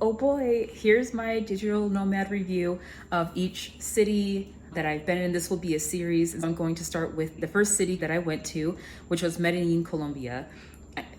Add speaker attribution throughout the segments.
Speaker 1: Oh boy, here's my digital nomad review of each city that I've been in. This will be a series. I'm going to start with the first city that I went to, which was Medellin, Colombia.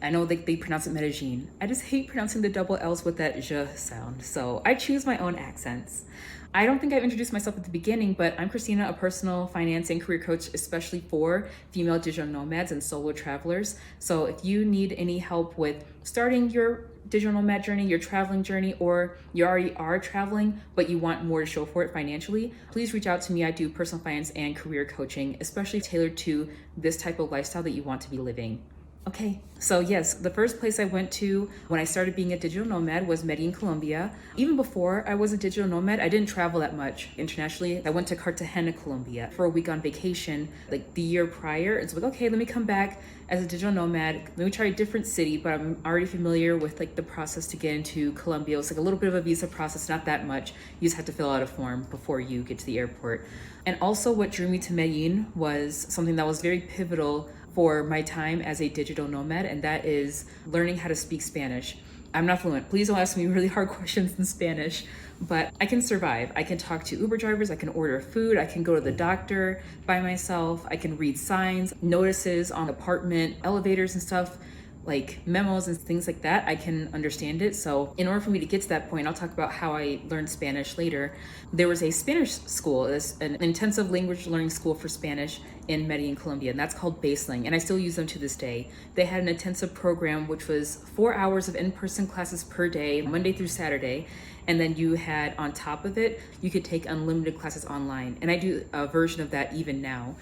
Speaker 1: I know they pronounce it Medellin. I just hate pronouncing the double L's with that je sound, so I choose my own accents. I don't think I've introduced myself at the beginning, but I'm Christina, a personal finance and career coach, especially for female digital nomads and solo travelers. So if you need any help with starting your digital nomad journey, your traveling journey, or you already are traveling, but you want more to show for it financially, please reach out to me. I do personal finance and career coaching, especially tailored to this type of lifestyle that you want to be living. Okay, so yes, the first place I went to when I started being a digital nomad was Medellin, Colombia. Even before I was a digital nomad, I didn't travel that much internationally. I went to Cartagena, Colombia for a week on vacation like the year prior. And so like, okay, let me come back as a digital nomad. Let me try a different city, but I'm already familiar with like the process to get into Colombia. It's like a little bit of a visa process, not that much. You just have to fill out a form before you get to the airport. And also what drew me to Medellin was something that was very pivotal for my time as a digital nomad, and that is learning how to speak Spanish. I'm not fluent. Please don't ask me really hard questions in Spanish, but I can survive. I can talk to Uber drivers, I can order food, I can go to the doctor by myself, I can read signs, notices on apartment elevators and stuff, like memos and things like that. I can understand it. So in order for me to get to that point, I'll talk about how I learned Spanish later. There was a Spanish school, an intensive language learning school for Spanish in Medellin, Colombia, and that's called Baseling, and I still use them to this day. They had an intensive program which was 4 hours of in-person classes per day, Monday through Saturday, and then you had on top of it, you could take unlimited classes online, and I do a version of that even now.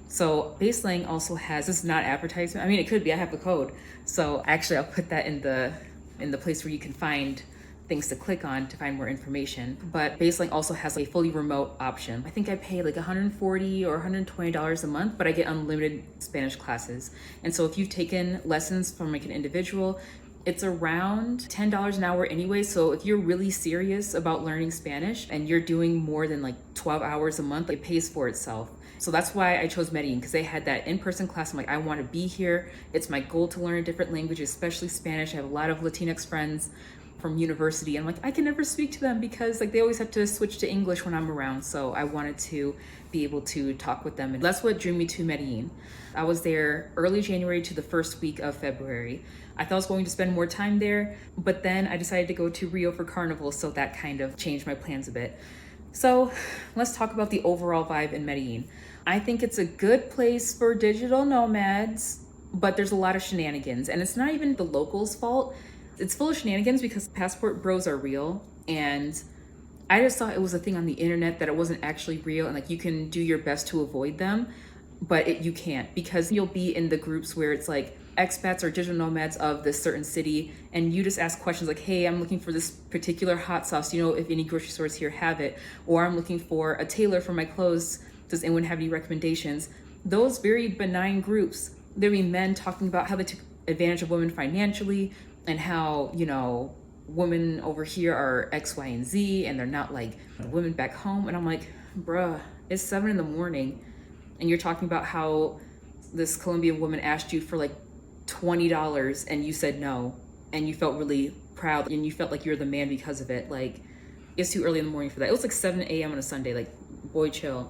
Speaker 1: So Baseline also has, this is not advertisement. I mean, it could be, I have the code. So actually I'll put that in the place where you can find things to click on to find more information. But Baseline also has a fully remote option. I think I pay like $140 or $120 a month, but I get unlimited Spanish classes. And so if you've taken lessons from like an individual, it's around $10 an hour anyway. So if you're really serious about learning Spanish and you're doing more than like 12 hours a month, it pays for itself. So that's why I chose Medellin, because they had that in-person class. I'm like, I want to be here. It's my goal to learn a different language, especially Spanish. I have a lot of Latinx friends from university. I'm like, I can never speak to them because like they always have to switch to English when I'm around. So I wanted to be able to talk with them. And that's what drew me to Medellin. I was there early January to the first week of February. I thought I was going to spend more time there, but then I decided to go to Rio for Carnival. So that kind of changed my plans a bit. So let's talk about the overall vibe in Medellin. I think it's a good place for digital nomads, but there's a lot of shenanigans, and it's not even the locals' fault. It's full of shenanigans because passport bros are real, and I just thought it was a thing on the internet that it wasn't actually real, and like you can do your best to avoid them, but you can't, because you'll be in the groups where it's like expats or digital nomads of this certain city, and you just ask questions like, hey, I'm looking for this particular hot sauce, you know, if any grocery stores here have it, or I'm looking for a tailor for my clothes, does anyone have any recommendations? Those very benign groups, there'll be men talking about how they took advantage of women financially and how, you know, women over here are X, Y, and Z, and they're not like women back home. And I'm like, bruh, it's 7 a.m. and you're talking about how this Colombian woman asked you for like $20 and you said no, and you felt really proud and you felt like you're the man because of it. Like, it's too early in the morning for that. It was like 7 a.m. on a Sunday, like, boy, chill.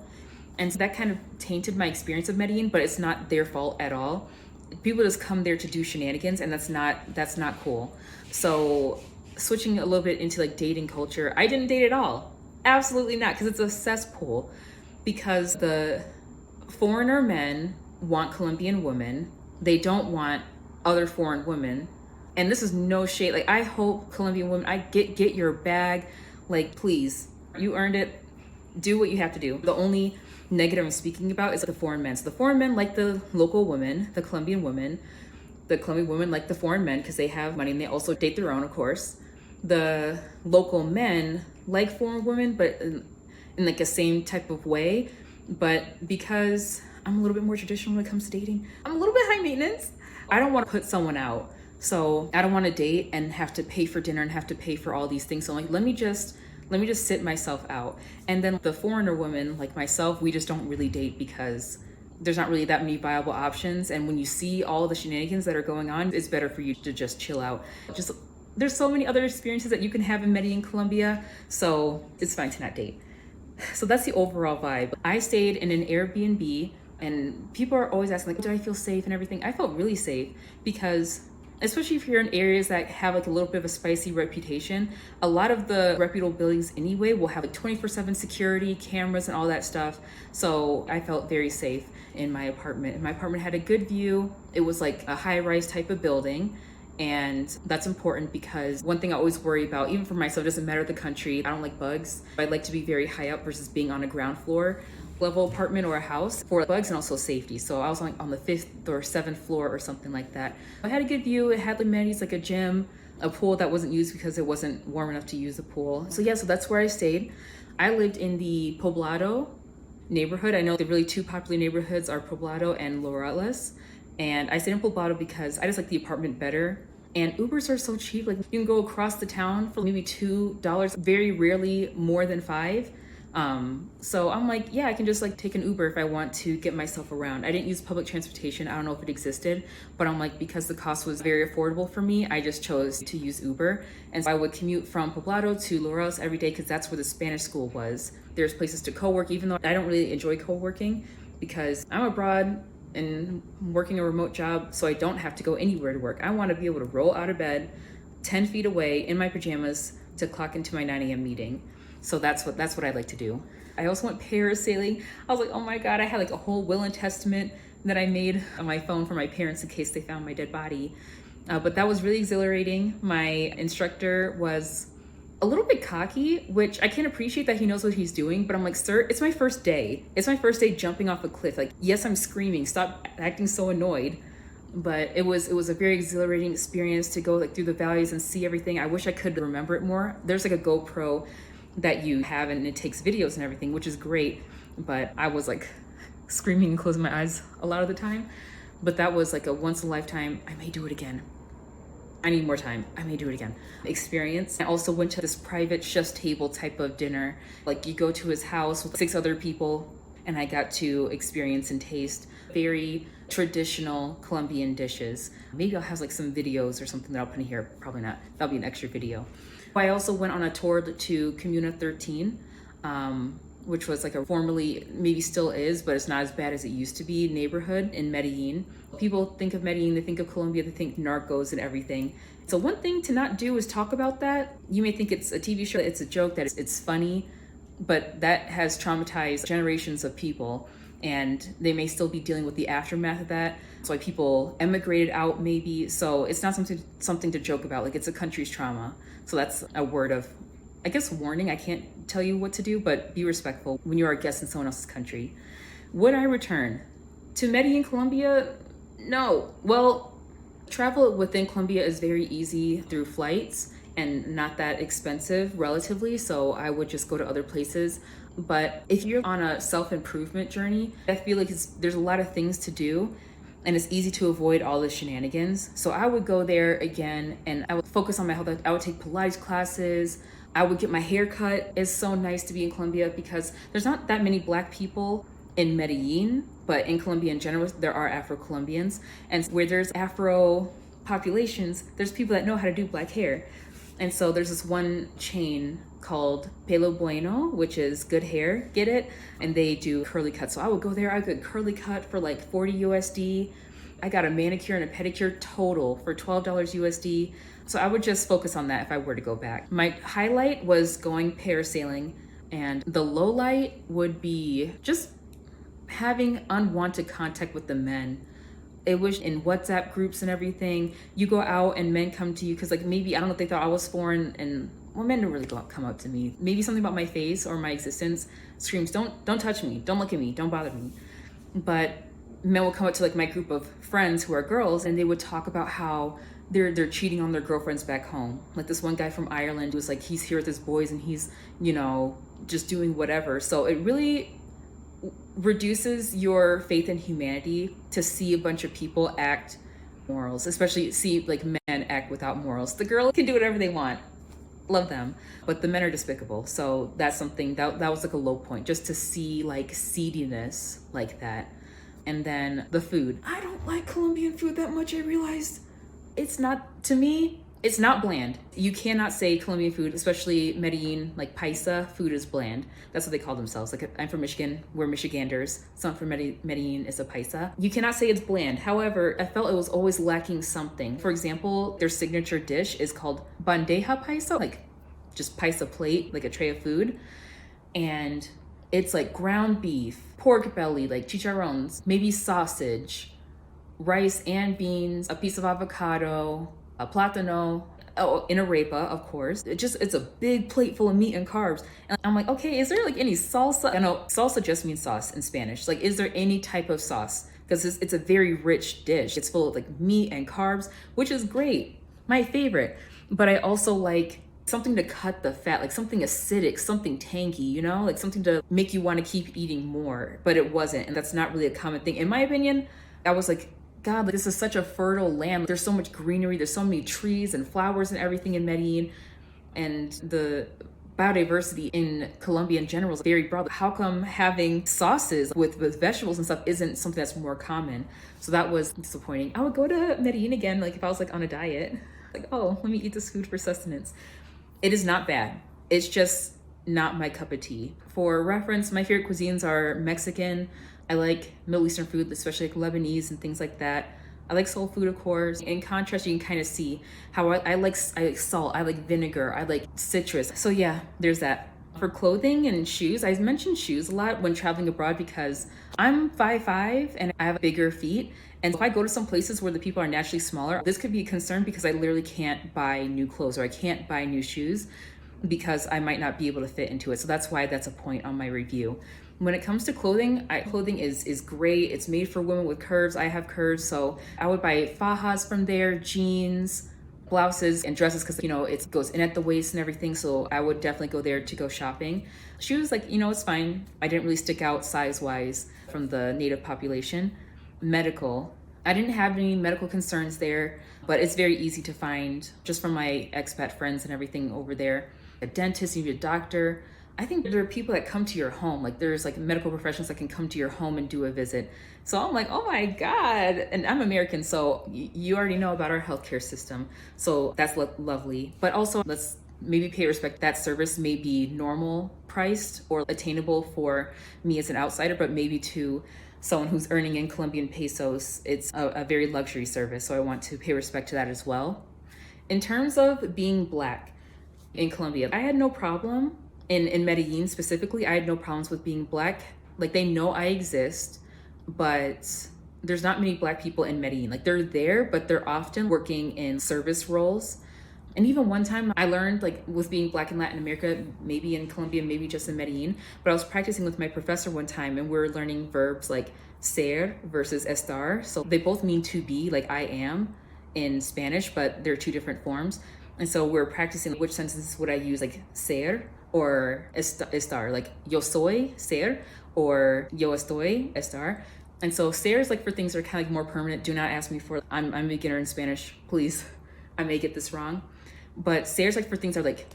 Speaker 1: And so that kind of tainted my experience of Medellin, but it's not their fault at all. People just come there to do shenanigans, and that's not cool. So switching a little bit into like dating culture, I didn't date at all. Absolutely not, because it's a cesspool. Because the foreigner men want Colombian women. They don't want other foreign women. And this is no shade. Like, I hope Colombian women, I get your bag. Like, please, you earned it. Do what you have to do. The only negative I'm speaking about is the foreign men. So the foreign men like the local women, the Colombian women. The Colombian women like the foreign men because they have money and they also date their own, of course. The local men like foreign women, but in like a same type of way. But because I'm a little bit more traditional when it comes to dating, I'm a little bit high maintenance. I don't want to put someone out. So I don't want to date and have to pay for dinner and have to pay for all these things. So I'm like, let me just sit myself out. And then the foreigner women like myself, we just don't really date because there's not really that many viable options. And when you see all the shenanigans that are going on, it's better for you to just chill out. Just There's so many other experiences that you can have in Medellin, Colombia, so it's fine to not date. So that's the overall vibe. I stayed in an Airbnb, and people are always asking, like, did I feel safe and everything? I felt really safe because, especially if you're in areas that have like a little bit of a spicy reputation, a lot of the reputable buildings anyway will have like 24/7 security, cameras, and all that stuff. So I felt very safe in my apartment. And my apartment had a good view. It was like a high-rise type of building. And that's important because one thing I always worry about, even for myself, doesn't matter the country, I don't like bugs. I like to be very high up versus being on a ground floor level apartment or a house for bugs and also safety. So I was on the 5th or 7th floor or something like that. I had a good view. It had amenities like a gym, a pool that wasn't used because it wasn't warm enough to use the pool. So yeah, so that's where I stayed. I lived in the Poblado neighborhood. I know the really two popular neighborhoods are Poblado and Laureles. And I stayed in Poblado because I just like the apartment better. And Ubers are so cheap. Like, you can go across the town for maybe $2, very rarely more than $5. So I'm like, yeah, I can just like take an Uber if I want to get myself around. I didn't use public transportation. I don't know if it existed, but I'm like, because the cost was very affordable for me, I just chose to use Uber. And so I would commute from Poblado to Laureles every day because that's where the Spanish school was. There's places to co-work, even though I don't really enjoy co-working because I'm abroad and working a remote job, so I don't have to go anywhere to work. I want to be able to roll out of bed 10 feet away in my pajamas to clock into my 9 a.m. meeting. So that's what I like to do. I also went parasailing. I was like, oh my God, I had like a whole will and testament that I made on my phone for my parents in case they found my dead body. But that was really exhilarating. My instructor was a little bit cocky, which I can appreciate that he knows what he's doing, but I'm like, sir, it's my first day. It's my first day jumping off a cliff. Like, yes, I'm screaming, stop acting so annoyed. But it was a very exhilarating experience to go like through the valleys and see everything. I wish I could remember it more. There's like a GoPro that you have and it takes videos and everything, which is great. But I was like screaming and closing my eyes a lot of the time. But that was like a once in a lifetime, I may do it again. I need more time. I may do it again. Experience. I also went to this private chef's table type of dinner. Like, you go to his house with 6 other people, and I got to experience and taste very traditional Colombian dishes. Maybe I'll have like some videos or something that I'll put in here. Probably not. That'll be an extra video. I also went on a tour to Comuna 13, which was like a formerly, maybe still is, but it's not as bad as it used to be, neighborhood in Medellin. People think of Medellin, they think of Colombia, they think narcos and everything. So one thing to not do is talk about that. You may think it's a TV show, it's a joke, that it's funny, but that has traumatized generations of people, and they may still be dealing with the aftermath of that. That's why people emigrated out maybe. So it's not something to joke about, like it's a country's trauma. So that's a word of, I guess, warning. I can't tell you what to do, but be respectful when you are a guest in someone else's country. Would I return to Medellin, Colombia? No. Well, travel within Colombia is very easy through flights and not that expensive relatively, so I would just go to other places. But if you're on a self-improvement journey, I feel like there's a lot of things to do, and it's easy to avoid all the shenanigans. So I would go there again, and I would focus on my health. I would take Pilates classes. I would get my hair cut. It's so nice to be in Colombia because there's not that many Black people in Medellin, but in Colombia in general, there are Afro-Colombians. And where there's Afro populations, there's people that know how to do Black hair. And so there's this one chain called Pelo Bueno, which is good hair, get it? And they do curly cuts. So I would go there, I could curly cut for like 40 USD. I got a manicure and a pedicure total for $12 USD. So I would just focus on that if I were to go back. My highlight was going parasailing, and the low light would be just having unwanted contact with the men. It was in WhatsApp groups and everything. You go out and men come to you because like maybe, I don't know if they thought I was foreign, and well, men don't really come up to me. Maybe something about my face or my existence screams, don't touch me, don't look at me, don't bother me. But men will come up to like my group of friends who are girls, and they would talk about how they're cheating on their girlfriends back home. Like this one guy from Ireland was like, he's here with his boys and he's, you know, just doing whatever. So it really reduces your faith in humanity to see a bunch of people act morals, especially see like men act without morals. The girl can do whatever they want, love them, but the men are despicable. So that's something that was like a low point, just to see like seediness like that. And then the food, I don't like Colombian food that much. I realized it's not, to me, It's not bland. You cannot say Colombian food, especially Medellin, like paisa food is bland. That's what they call themselves. Like I'm from Michigan, we're Michiganders. Someone from Medellin is a paisa. You cannot say it's bland. However, I felt it was always lacking something. For example, their signature dish is called bandeja paisa, like just paisa plate, like a tray of food. And it's like ground beef, pork belly, like chicharrones, maybe sausage, rice and beans, a piece of avocado, a plátano, oh, in a arepa, of course. It's a big plate full of meat and carbs. And I'm like, okay, is there like any salsa? I know salsa just means sauce in Spanish. Like, is there any type of sauce? Because it's a very rich dish. It's full of like meat and carbs, which is great. My favorite. But I also like something to cut the fat, like something acidic, something tangy, you know, like something to make you want to keep eating more. But it wasn't. And that's not really a common thing. In my opinion, I was like, God, like, this is such a fertile land. There's so much greenery. There's so many trees and flowers and everything in Medellin. And the biodiversity in Colombia in general is very broad. How come having sauces with vegetables and stuff isn't something that's more common? So that was disappointing. I would go to Medellin again, like if I was like on a diet, like, oh, let me eat this food for sustenance. It is not bad. It's just not my cup of tea. For reference, my favorite cuisines are Mexican. I like Middle Eastern food, especially like Lebanese and things like that. I like soul food, of course. In contrast, you can kind of see how I like salt, I like vinegar, I like citrus. So yeah, there's that. For clothing and shoes, I mentioned shoes a lot when traveling abroad because I'm 5'5" and I have bigger feet. And if I go to some places where the people are naturally smaller, this could be a concern because I literally can't buy new clothes or I can't buy new shoes because I might not be able to fit into it. So that's why that's a point on my review. When it comes to clothing, clothing is great. It's made for women with curves. I have curves, so I would buy fajas from there, jeans, blouses, and dresses because, you know, it goes in at the waist and everything. So I would definitely go there to go shopping. Shoes, like, you know, it's fine. I didn't really stick out size-wise from the native population. Medical, I didn't have any medical concerns there, but it's very easy to find just from my expat friends and everything over there. A dentist, you need a doctor. I think there are people that come to your home. Like there's like medical professionals that can come to your home and do a visit. So I'm like, oh my God. And I'm American, so you already know about our healthcare system. So that's lovely. But also let's maybe pay respect. That service may be normal priced or attainable for me as an outsider, but maybe to someone who's earning in Colombian pesos, it's a very luxury service. So I want to pay respect to that as well. In terms of being Black in Colombia, I had no problem. In Medellin specifically, I had no problems with being Black. Like they know I exist, but there's not many Black people in Medellin. Like they're there, but they're often working in service roles. And even one time I learned, like with being Black in Latin America, maybe in Colombia, maybe just in Medellin, but I was practicing with my professor one time and we were learning verbs like ser versus estar. So they both mean to be, like I am in Spanish, but they're two different forms. And so we're practicing which sentences would I use, like ser or estar, like yo soy ser or yo estoy estar. And so ser is like for things that are kind of like more permanent. Do not ask me for, I'm a beginner in Spanish, please. I may get this wrong. But ser is like for things that are like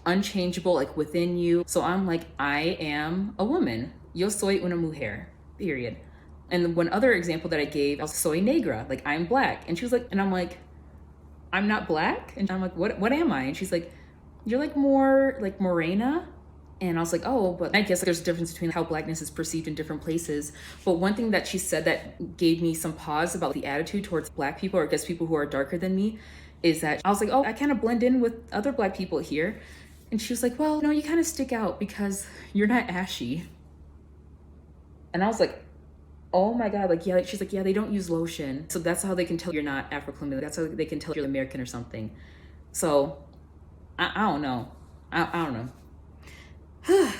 Speaker 1: unchangeable, like within you. So I'm like, I am a woman. Yo soy una mujer, period. And one other example that I gave, I was soy negra, like I'm Black. And she was like, and I'm like, I'm not Black? And I'm like, what am I? And she's like, you're like more like morena. And I was like, oh, but I guess there's a difference between how Blackness is perceived in different places. But one thing that she said that gave me some pause about the attitude towards Black people, or I guess people who are darker than me, is that I was like, oh, I kind of blend in with other Black people here. And she was like, well, no, you kind of stick out because you're not ashy. And I was like, oh my God, like, yeah, she's like, yeah, they don't use lotion. So that's how they can tell you're not Afro-Colombian. That's how they can tell you're American or something. So I don't know. I don't know.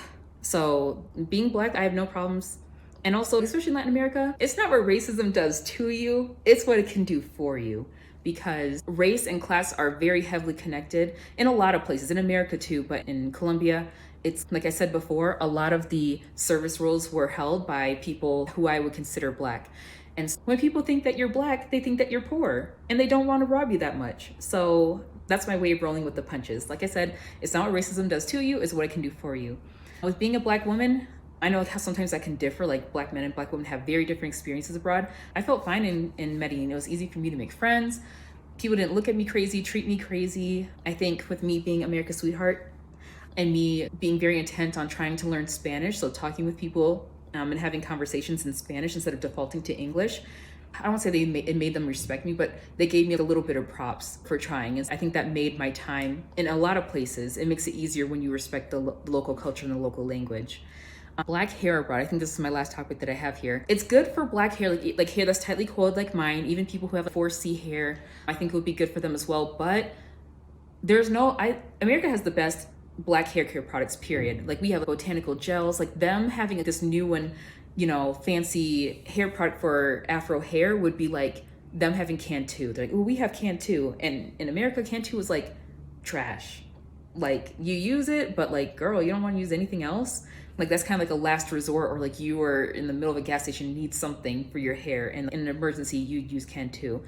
Speaker 1: So being Black, I have no problems. And also, especially in Latin America, it's not what racism does to you, it's what it can do for you. Because race and class are very heavily connected in a lot of places, in America too, but in Colombia, it's like I said before, a lot of the service roles were held by people who I would consider Black. And so when people think that you're Black, they think that you're poor and they don't want to rob you that much. So that's my way of rolling with the punches. Like I said, it's not what racism does to you, it's what it can do for you. With being a Black woman, I know how sometimes that can differ, like Black men and Black women have very different experiences abroad. I felt fine in Medellin. It was easy for me to make friends. People didn't look at me crazy, treat me crazy. I think with me being America's sweetheart and me being very intent on trying to learn Spanish, so talking with people and having conversations in Spanish instead of defaulting to English, I don't want to say it made them respect me, but they gave me a little bit of props for trying. And I think that made my time in a lot of places. It makes it easier when you respect the local culture and the local language. Black hair abroad. I think this is my last topic that I have here. It's good for black hair, like hair that's tightly coiled like mine. Even people who have 4C hair, I think it would be good for them as well. But America has the best black hair care products, period. Like we have botanical gels, like them having this new one, fancy hair product for Afro hair would be like them having Cantu. They're like, oh, we have Cantu. And in America, Cantu is like trash. Like you use it, but like, girl, you don't want to use anything else. Like that's kind of like a last resort, or like you are in the middle of a gas station, you need something for your hair, and in an emergency, you'd use Cantu.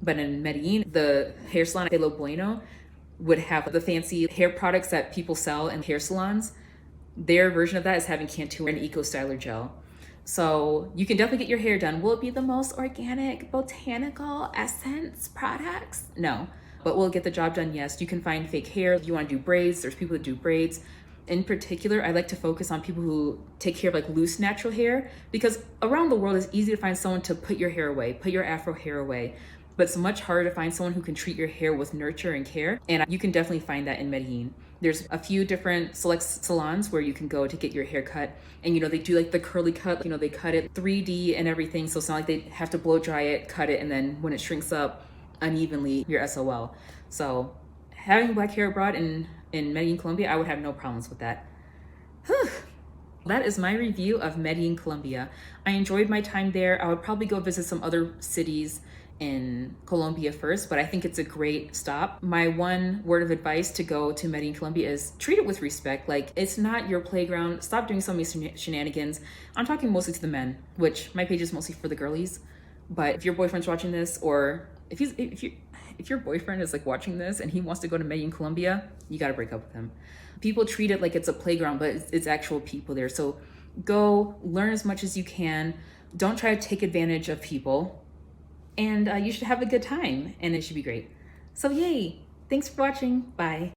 Speaker 1: But in Medellin, the hair salon De Lo Bueno would have the fancy hair products that people sell in hair salons. Their version of that is having Cantu and Eco Styler gel. So you can definitely get your hair done. Will it be the most organic, botanical essence products? No, but will it get the job done? Yes. You can find fake hair. If you want to do braids, there's people that do braids. In particular, I like to focus on people who take care of like loose natural hair, because around the world it's easy to find someone to put your hair away, put your Afro hair away. But it's much harder to find someone who can treat your hair with nurture and care. And you can definitely find that in Medellin. There's a few different select salons where you can go to get your hair cut. And they do like the curly cut, they cut it 3D and everything. So it's not like they have to blow dry it, cut it, and then when it shrinks up unevenly, you're SOL. So having black hair abroad in Medellin, Colombia, I would have no problems with that. Whew. That is my review of Medellin, Colombia. I enjoyed my time there. I would probably go visit some other cities in Colombia first, but I think it's a great stop. My one word of advice to go to Medellin, Colombia is treat it with respect. Like, it's not your playground. Stop doing so many shenanigans. I'm talking mostly to the men, which my page is mostly for the girlies. But if your boyfriend's watching this, or if your boyfriend is like watching this and he wants to go to Medellin, Colombia, you got to break up with him. People treat it like it's a playground, but it's actual people there. So go learn as much as you can. Don't try to take advantage of people. And you should have a good time, and it should be great. So yay, thanks for watching, bye.